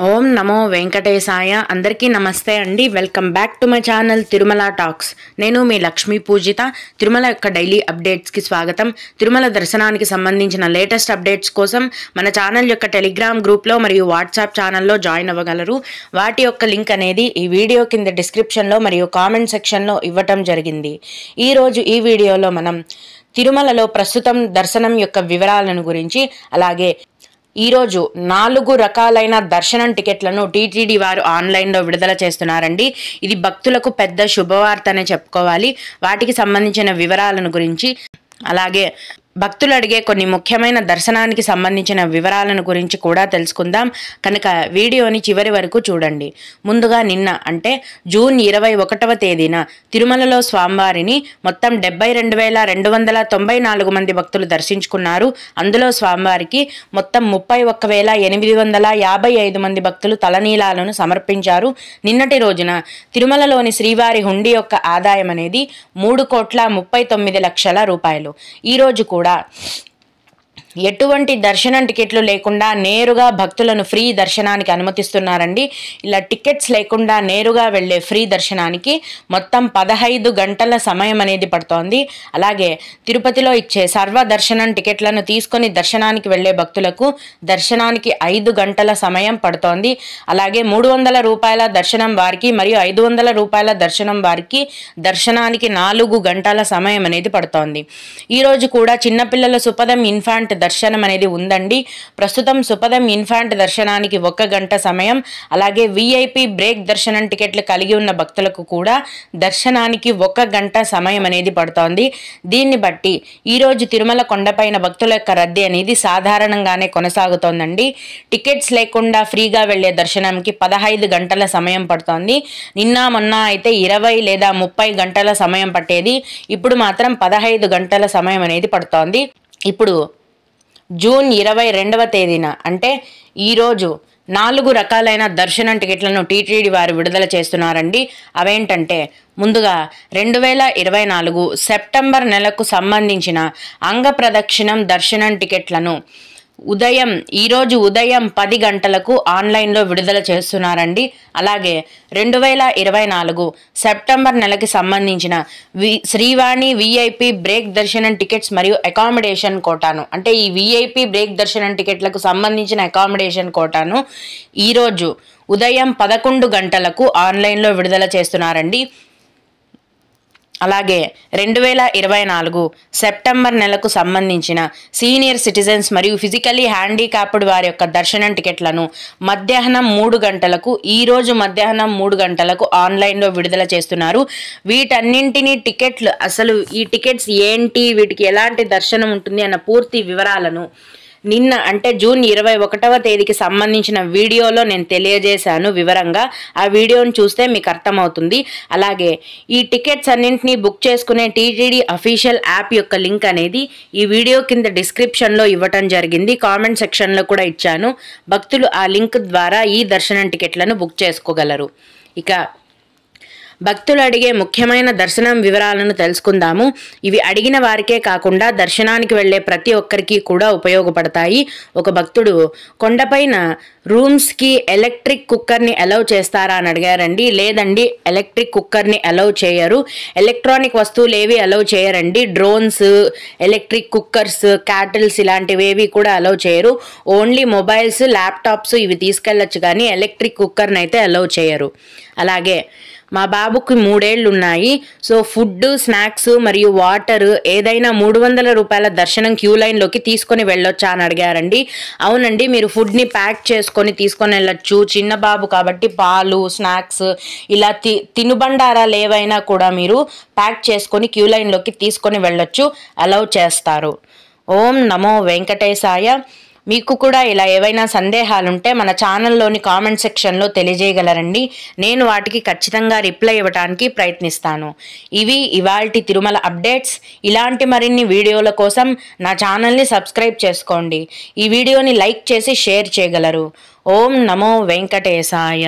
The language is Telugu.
ఓం నమో వెంకటేశాయ. అందరికీ నమస్తే అండి. Welcome back to my channel Tirumala talks. నేను మీ లక్ష్మీ పూజిత. తిరుమల యొక్క డైలీ అప్డేట్స్కి స్వాగతం. తిరుమల దర్శనానికి సంబంధించిన లేటెస్ట్ అప్డేట్స్ కోసం మన ఛానల్ యొక్క టెలిగ్రామ్ గ్రూప్లో మరియు వాట్సాప్ ఛానల్లో జాయిన్ అవ్వగలరు. వాటి యొక్క లింక్ అనేది ఈ వీడియో కింద డిస్క్రిప్షన్లో మరియు కామెంట్ సెక్షన్లో ఇవ్వటం జరిగింది. ఈరోజు ఈ వీడియోలో మనం తిరుమలలో ప్రస్తుతం దర్శనం యొక్క వివరాలను గురించి, అలాగే ఈరోజు 4 రకాలైన దర్శనం టికెట్లను టీటీడీ వారు ఆన్లైన్లో విడుదల చేస్తున్నారండి. ఇది భక్తులకు పెద్ద శుభవార్త అనే చెప్పుకోవాలి. వాటికి సంబంధించిన వివరాలను గురించి, అలాగే భక్తులు అడిగే కొన్ని ముఖ్యమైన దర్శనానికి సంబంధించిన వివరాలను గురించి కూడా తెలుసుకుందాం. కనుక వీడియోని చివరి వరకు చూడండి. ముందుగా నిన్న అంటే జూన్ 21వ తేదీన తిరుమలలో స్వామివారిని మొత్తం 72,294 మంది భక్తులు దర్శించుకున్నారు. అందులో స్వామివారికి మొత్తం 31,855 మంది భక్తులు తలనీలాలను సమర్పించారు. నిన్నటి రోజున తిరుమలలోని శ్రీవారి హుండీ యొక్క ఆదాయం అనేది 3,39,00,000 రూపాయలు. ఈరోజు కూడా ఎటువంటి దర్శనం టికెట్లు లేకుండా నేరుగా భక్తులను ఫ్రీ దర్శనానికి అనుమతిస్తున్నారండి. ఇలా టికెట్స్ లేకుండా నేరుగా వెళ్ళే ఫ్రీ దర్శనానికి మొత్తం 15 గంటల సమయం అనేది పడుతోంది. అలాగే తిరుపతిలో ఇచ్చే సర్వ దర్శనం టికెట్లను తీసుకొని దర్శనానికి వెళ్ళే భక్తులకు దర్శనానికి 5 గంటల సమయం పడుతోంది. అలాగే 300 రూపాయల దర్శనం వారికి మరియు 500 రూపాయల దర్శనం వారికి దర్శనానికి 4 గంటల సమయం అనేది పడుతోంది. ఈరోజు కూడా చిన్నపిల్లల సుపదం ఇన్ఫాంట్ దర్శనం అనేది ఉందండి. ప్రస్తుతం సుపదం ఇన్ఫాంట్ దర్శనానికి 1 గంట సమయం, అలాగే విఐపి బ్రేక్ దర్శనం టికెట్లు కలిగి ఉన్న భక్తులకు కూడా దర్శనానికి 1 గంట సమయం అనేది పడుతోంది. దీన్ని బట్టి ఈరోజు తిరుమల కొండపైన భక్తుల యొక్క రద్దీ అనేది సాధారణంగానే కొనసాగుతోందండి. టికెట్స్ లేకుండా ఫ్రీగా వెళ్లే దర్శనంకి 15 గంటల సమయం పడుతోంది. నిన్న మొన్న అయితే 20 లేదా 30 గంటల సమయం పట్టేది. ఇప్పుడు మాత్రం 15 గంటల సమయం అనేది పడుతోంది. ఇప్పుడు జూన్ 22వ తేదీన అంటే ఈరోజు 4 రకాలైన దర్శనం టికెట్లను టీటీడీ వారు విడుదల చేస్తున్నారండి. అవేంటంటే ముందుగా 2024 సెప్టెంబర్ నెలకు సంబంధించిన అంగ ప్రదక్షిణం దర్శనం టికెట్లను ఈరోజు ఉదయం 10 గంటలకు ఆన్లైన్లో విడుదల చేస్తున్నారండి. అలాగే 2024 సెప్టెంబర్ నెలకి సంబంధించిన శ్రీవాణి విఐపి బ్రేక్ దర్శనం టికెట్స్ మరియు అకామిడేషన్ కోటాను, అంటే ఈ విఐపి బ్రేక్ దర్శనం టికెట్లకు సంబంధించిన అకామిడేషన్ కోటాను ఈరోజు ఉదయం 11 గంటలకు ఆన్లైన్లో విడుదల చేస్తున్నారండి. అలాగే 2024 సెప్టెంబర్ నెలకు సంబంధించిన సీనియర్ సిటిజన్స్ మరియు ఫిజికలీ హ్యాండిక్యాప్డ్ వారి యొక్క దర్శనం టికెట్లను మధ్యాహ్నం 3 గంటలకు ఈరోజు మధ్యాహ్నం 3 గంటలకు ఆన్లైన్లో విడుదల చేస్తున్నారు. వీటన్నింటినీ టికెట్లు, అసలు ఈ టికెట్స్ ఏంటి, వీటికి ఎలాంటి దర్శనం ఉంటుంది అన్న పూర్తి వివరాలను నిన్న అంటే జూన్ 21వ తేదీకి సంబంధించిన వీడియోలో నేను తెలియజేశాను వివరంగా. ఆ వీడియోని చూస్తే మీకు అర్థమవుతుంది. అలాగే ఈ టికెట్స్ అన్నింటినీ బుక్ చేసుకునే టీటీడీ అఫీషియల్ యాప్ యొక్క లింక్ అనేది ఈ వీడియో కింద డిస్క్రిప్షన్లో ఇవ్వటం జరిగింది. కామెంట్ సెక్షన్లో కూడా ఇచ్చాను. భక్తులు ఆ లింక్ ద్వారా ఈ దర్శనం టికెట్లను బుక్ చేసుకోగలరు. ఇక భక్తులు అడిగే ముఖ్యమైన దర్శనం వివరాలను తెలుసుకుందాము. ఇవి అడిగిన వారికే కాకుండా దర్శనానికి వెళ్లే ప్రతి ఒక్కరికి కూడా ఉపయోగపడతాయి. ఒక భక్తుడు కొండపైన రూమ్స్కి ఎలక్ట్రిక్ కుక్కర్ని అలౌ చేస్తారా అని అడిగారండి. లేదండి, ఎలక్ట్రిక్ కుక్కర్ని అలౌ చేయరు. ఎలక్ట్రానిక్ వస్తువులు ఏవి అలౌ చేయరండి. డ్రోన్స్, ఎలక్ట్రిక్ కుక్కర్స్, క్యాటిల్స్ ఇలాంటివేవి కూడా అలౌ చేయరు. ఓన్లీ మొబైల్స్, ల్యాప్టాప్స్ ఇవి తీసుకెళ్ళచ్చు, కానీ ఎలక్ట్రిక్ కుక్కర్ని అయితే అలౌ చేయరు. అలాగే మా బాబుకి 3 ఏళ్ళు ఉన్నాయి. సో ఫుడ్, స్నాక్స్ మరియు వాటర్ ఏదైనా 300 రూపాయల దర్శనం క్యూ లైన్లోకి తీసుకొని వెళ్ళొచ్చా అని అడిగారండి. అవునండి, మీరు ఫుడ్ని ప్యాక్ చేసుకొని తీసుకొని వెళ్ళొచ్చు. చిన్న బాబు కాబట్టి పాలు, స్నాక్స్ ఇలా తినుబండారాలు ఏవైనా కూడా మీరు ప్యాక్ చేసుకొని క్యూ లైన్లోకి తీసుకొని వెళ్ళొచ్చు, అలౌ చేస్తారు. ఓం నమో వెంకటేశాయ. మీకు కూడా ఇలా ఏవైనా సందేహాలుంటే మన ఛానల్లోని కామెంట్ సెక్షన్లో తెలియజేయగలరండి. నేను వాటికి ఖచ్చితంగా రిప్లై ఇవ్వడానికి ప్రయత్నిస్తాను. ఇవి ఇవాల్టి తిరుమల అప్డేట్స్. ఇలాంటి మరిన్ని వీడియోల కోసం నా ఛానల్ని సబ్స్క్రైబ్ చేసుకోండి. ఈ వీడియోని లైక్ చేసి షేర్ చేయగలరు. ఓం నమో వెంకటేశాయ.